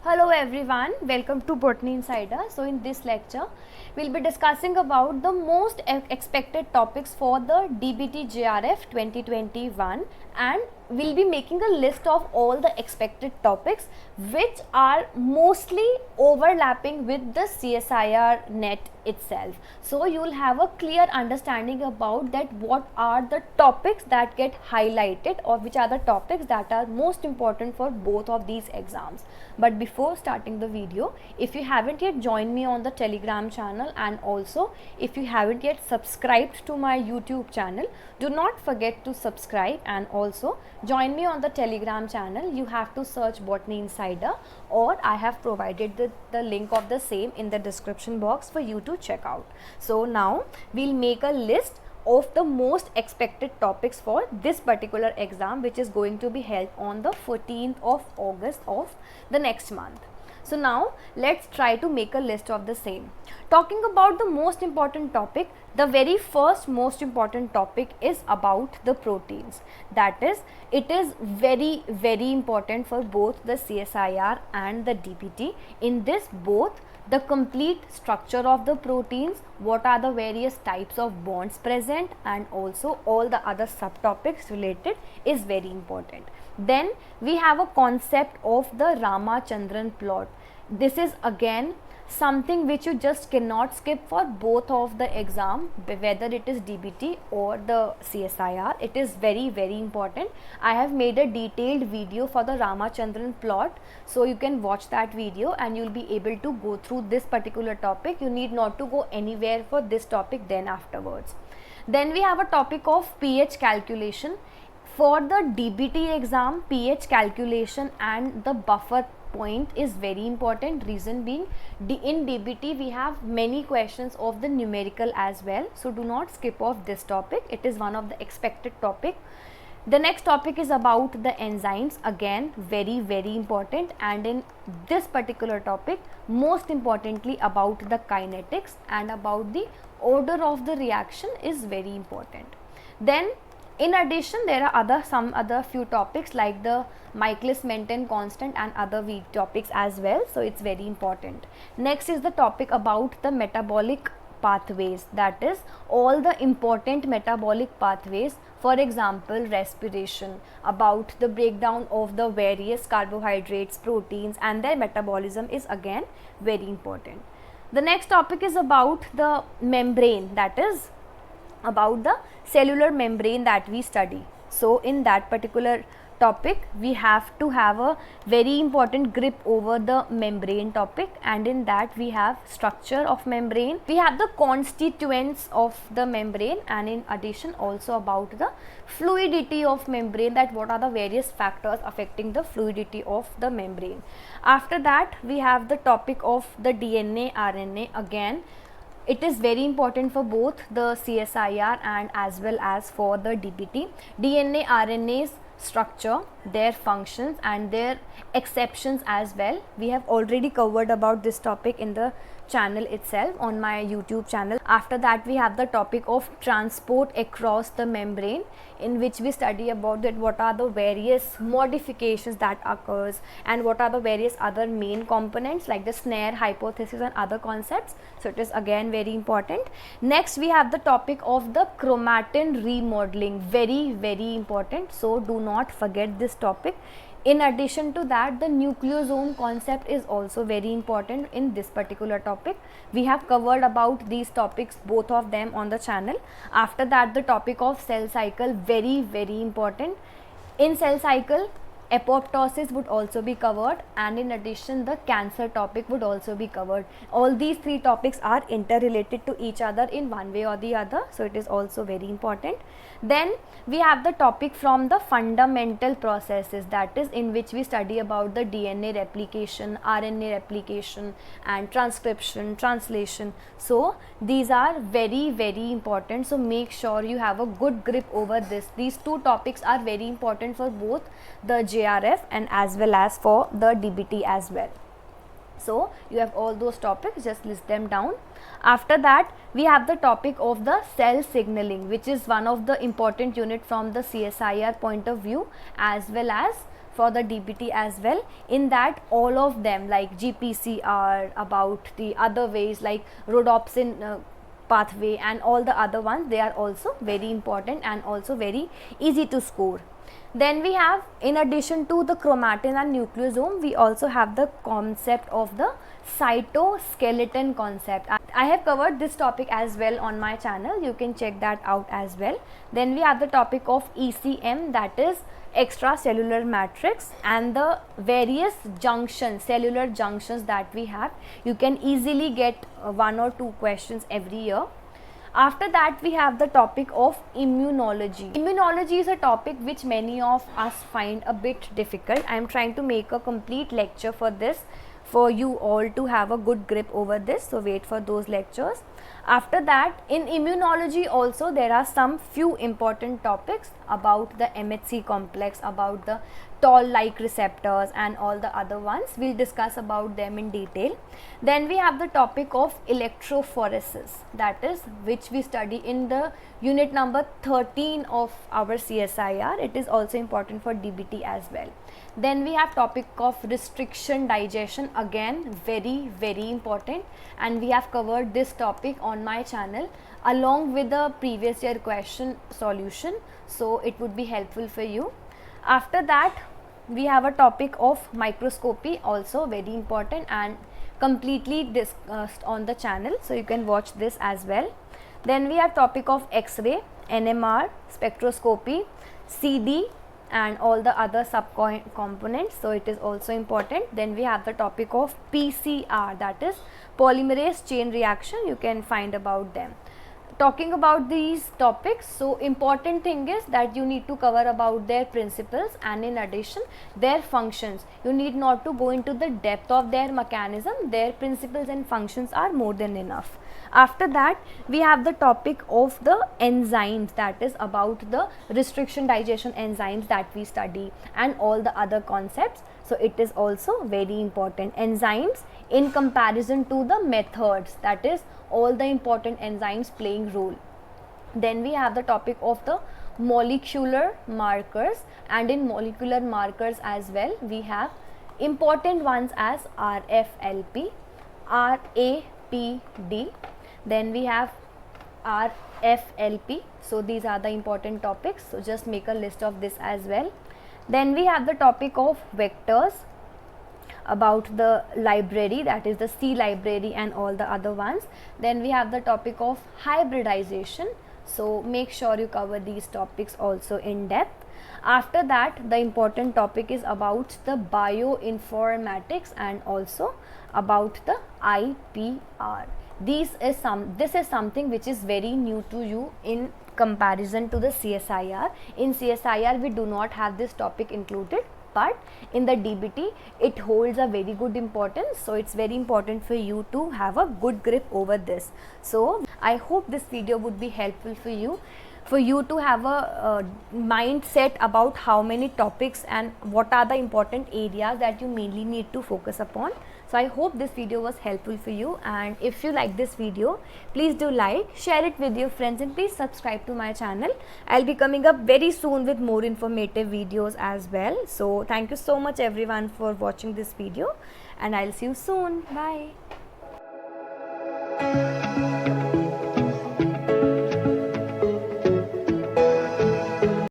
Hello everyone, welcome to Botany Insider. So in this lecture, we'll be discussing about the most expected topics for the DBT JRF 2021, and we'll be making a list of all the expected topics which are mostly overlapping with the CSIR net itself. So you will have a clear understanding about that what are the topics that get highlighted or which are the topics that are most important for both of these exams. But before starting the video, if you haven't yet joined me on the Telegram channel, and also if you haven't yet subscribed to my YouTube channel, do not forget to subscribe and also join me on the Telegram channel. You have to search Botany Insider, or I have provided the link of the same in the description box for you to check out. So now we'll make a list of the most expected topics for this particular exam, which is going to be held on the 14th of August of the next month. So now let's try to make a list of the same. Talking about the most important topic, the very first most important topic is about the proteins. That is, it is very important for both the CSIR and the DBT. In this, both the complete structure of the proteins, what are the various types of bonds present, and also all the other subtopics related is very important. Then we have a concept of the Ramachandran plot. This is again something which you just cannot skip for both of the exam, whether it is DBT or the CSIR. It is very important. I have made a detailed video for the Ramachandran plot, so you can watch that video and you will be able to go through this particular topic. You need not to go anywhere for this topic then afterwards. Then we have a topic of pH calculation. For the DBT exam, pH calculation and the buffer point is very important. Reason being, in DBT we have many questions of the numerical as well, so do not skip off this topic. It is one of the expected topic. The next topic is about the enzymes, again very important, and in this particular topic most importantly about the kinetics and about the order of the reaction is very important. Then in addition, there are some other few topics like the Michaelis-Menten constant and other topics as well, so it's very important. Next is the topic about the metabolic pathways, that is all the important metabolic pathways, for example respiration, about the breakdown of the various carbohydrates, proteins and their metabolism is again very important. The next topic is about the membrane, that is about the cellular membrane that we study. So in that particular topic we have to have a very important grip over the membrane topic, and in that we have structure of membrane, we have the constituents of the membrane, and in addition also about the fluidity of membrane, that what are the various factors affecting the fluidity of the membrane. After that we have the topic of the DNA RNA. Again it is very important for both the CSIR and as well as for the DBT. DNA RNA's structure, their functions and their exceptions as well. We have already covered about this topic in the channel itself on my YouTube channel. After that we have the topic of transport across the membrane, in which we study about that what are the various modifications that occurs and what are the various other main components like the snare hypothesis and other concepts. So it is again very important. Next we have the topic of the chromatin remodeling, very important, so do not forget this topic. In addition to that, the nucleosome concept is also very important in this particular topic. We have covered about these topics, both of them, on the channel. After that the topic of cell cycle, very important. In cell cycle apoptosis would also be covered, and in addition the cancer topic would also be covered. All these three topics are interrelated to each other in one way or the other, so it is also very important. Then we have the topic from the fundamental processes, that is in which we study about the DNA replication, RNA replication and transcription, translation. So these are very important, so make sure you have a good grip over this. These two topics are very important for both the JRF and as well as for the DBT as well. So you have all those topics, just list them down. After that, we have the topic of the cell signaling, which is one of the important unit from the CSIR point of view, as well as for the DBT as well. In that, all of them like GPCR, about the other ways like rhodopsin pathway and all the other ones, they are also very important and also very easy to score. Then we have, in addition to the chromatin and nucleosome, we also have the concept of the cytoskeleton concept. I have covered this topic as well on my channel, you can check that out as well. Then we have the topic of ECM, that is extracellular matrix, and the various junctions, cellular junctions that we have. You can easily get 1 or 2 questions every year. After that, we have the topic of immunology. Immunology is a topic which many of us find a bit difficult. I am trying to make a complete lecture for this, for you all to have a good grip over this, so wait for those lectures. After that, in immunology also there are some few important topics about the MHC complex, about the toll-like receptors and all the other ones. We'll discuss about them in detail. Then we have the topic of electrophoresis, that is which we study in the unit number 13 of our CSIR. It is also important for DBT as well. Then we have topic of restriction digestion, again very important, and we have covered this topic on my channel along with the previous year question solution, so it would be helpful for you. After that, we have a topic of microscopy, also very important and completely discussed on the channel, so you can watch this as well. Then we have topic of X-ray, NMR, spectroscopy, CD and all the other sub-components, so it is also important. Then we have the topic of PCR, that is polymerase chain reaction, you can find about them. Talking about these topics, so important thing is that you need to cover about their principles and in addition their functions. You need not to go into the depth of their mechanism, their principles and functions are more than enough. After that, we have the topic of the enzymes, that is about the restriction digestion enzymes that we study and all the other concepts. So it is also very important, enzymes in comparison to the methods, that is all the important enzymes playing role. Then we have the topic of the molecular markers, and in molecular markers as well we have important ones as RFLP, RAPD, then we have RFLP. So these are the important topics, so just make a list of this as well. Then we have the topic of vectors, about the library, that is the C library and all the other ones. Then we have the topic of hybridization, so make sure you cover these topics also in depth. After that, the important topic is about the bioinformatics and also about the IPR. This is something which is very new to you in comparison to the CSIR. In CSIR we do not have this topic included, but in the DBT it holds a very good importance, so it's very important for you to have a good grip over this. So I hope this video would be helpful for you to have a mindset about how many topics and what are the important areas that you mainly need to focus upon. So I hope this video was helpful for you, and if you like this video, please do like, share it with your friends, and please subscribe to my channel. I'll be coming up very soon with more informative videos as well. So thank you so much everyone for watching this video, and I'll see you soon. Bye.